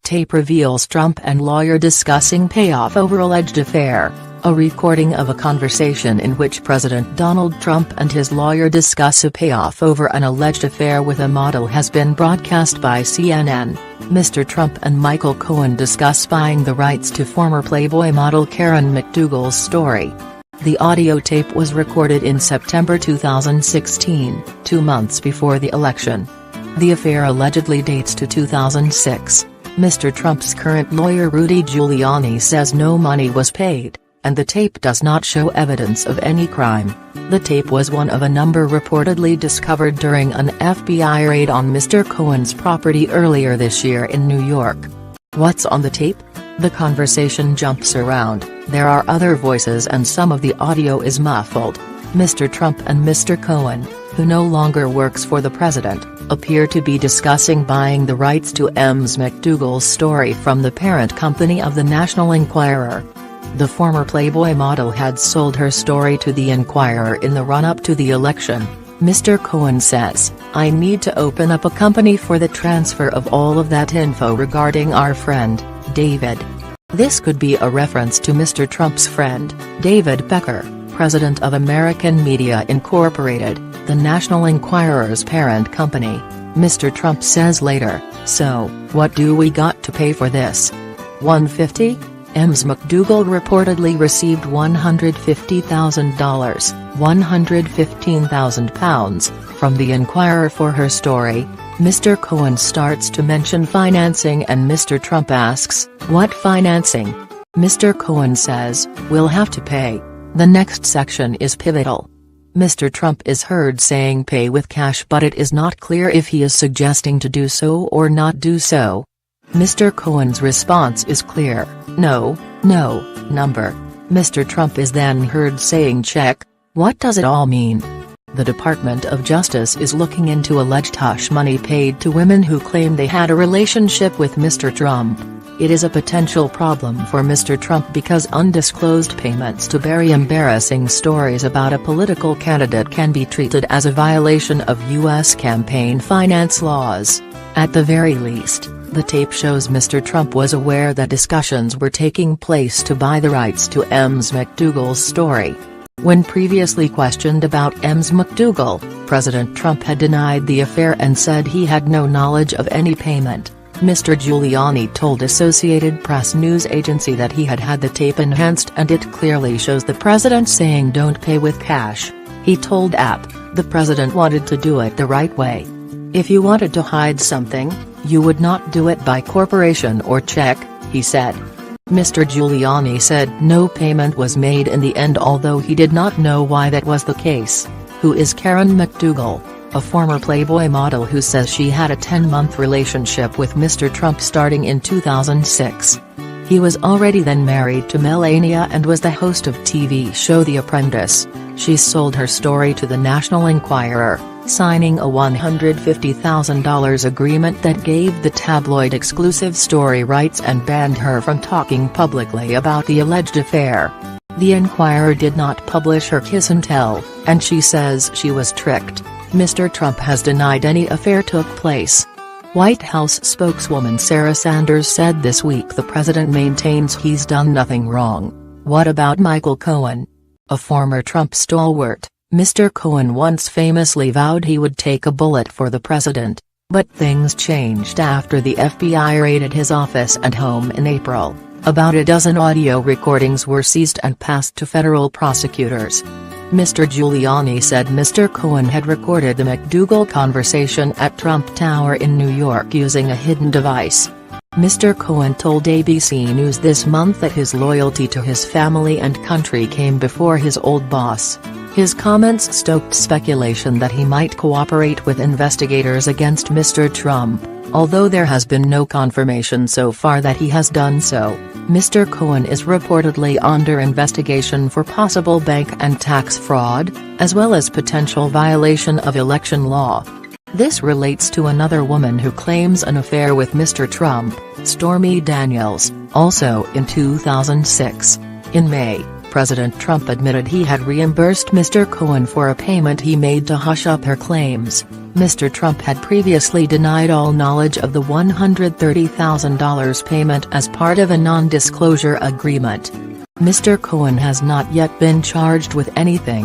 tape reveals Trump and lawyer discussing payoff over alleged affair. A recording of a conversation in which President Donald Trump and his lawyer discuss a payoff over an alleged affair with a model has been broadcast by CNN. Mr. Trump and Michael Cohen discuss buying the rights to former Playboy model Karen McDougal's story. The audio tape was recorded in September 2016, 2 months before the election. The affair allegedly dates to 2006. Mr. Trump's current lawyer Rudy Giuliani says no money was paid, and the tape does not show evidence of any crime. The tape was one of a number reportedly discovered during an FBI raid on Mr. Cohen's property earlier this year in New York. What's on the tape? The conversation jumps around, there are other voices and some of the audio is muffled. Mr. Trump and Mr. Cohen, who no longer works for the president, appear to be discussing buying the rights to Ms. McDougal's story from the parent company of the National Enquirer. The former Playboy model had sold her story to the Enquirer in the run-up to the election. Mr. Cohen says, "I need to open up a company for the transfer of all of that info regarding our friend, David." This could be a reference to Mr. Trump's friend, David Becker, president of American Media Incorporated, the National Enquirer's parent company. Mr. Trump says later, "So, what do we got to pay for this? $150? Ms. McDougal reportedly received $150,000, £115,000, from the Enquirer for her story." Mr. Cohen starts to mention financing and Mr. Trump asks, "What financing?" Mr. Cohen says, "We'll have to pay." The next section is pivotal. Mr. Trump is heard saying pay with cash, but it is not clear if he is suggesting to do so or not do so. Mr. Cohen's response is clear, no number. Mr. Trump is then heard saying check. What does it all mean? The Department of Justice is looking into alleged hush money paid to women who claim they had a relationship with Mr. Trump. It is a potential problem for Mr. Trump because undisclosed payments to bury embarrassing stories about a political candidate can be treated as a violation of U.S. campaign finance laws. At the very least, the tape shows Mr. Trump was aware that discussions were taking place to buy the rights to Ms. McDougal's story. When previously questioned about Ms. McDougal, President Trump had denied the affair and said he had no knowledge of any payment. Mr. Giuliani told Associated Press news agency that he had had the tape enhanced and it clearly shows the president saying don't pay with cash. He told AP, "The president wanted to do it the right way. If you wanted to hide something, you would not do it by corporation or check," he said. Mr. Giuliani said no payment was made in the end, although he did not know why that was the case. Who is Karen McDougal? A former Playboy model who says she had a 10-month relationship with Mr. Trump starting in 2006. He was already then married to Melania and was the host of TV show The Apprentice. She sold her story to the National Enquirer, signing a $150,000 agreement that gave the tabloid exclusive story rights and banned her from talking publicly about the alleged affair. The Enquirer did not publish her kiss and tell, and she says she was tricked. Mr. Trump has denied any affair took place. White House spokeswoman Sarah Sanders said this week the president maintains he's done nothing wrong. What about Michael Cohen? A former Trump stalwart, Mr. Cohen once famously vowed he would take a bullet for the president. But things changed after the FBI raided his office and home in April. About a dozen audio recordings were seized and passed to federal prosecutors. Mr. Giuliani said Mr. Cohen had recorded the McDougal conversation at Trump Tower in New York using a hidden device. Mr. Cohen told ABC News this month that his loyalty to his family and country came before his old boss. His comments stoked speculation that he might cooperate with investigators against Mr. Trump, although there has been no confirmation so far that he has done so. Mr. Cohen is reportedly under investigation for possible bank and tax fraud, as well as potential violation of election law. This relates to another woman who claims an affair with Mr. Trump, Stormy Daniels, also in 2006. In May, President Trump admitted he had reimbursed Mr. Cohen for a payment he made to hush up her claims. Mr. Trump had previously denied all knowledge of the $130,000 payment as part of a non-disclosure agreement. Mr. Cohen has not yet been charged with anything.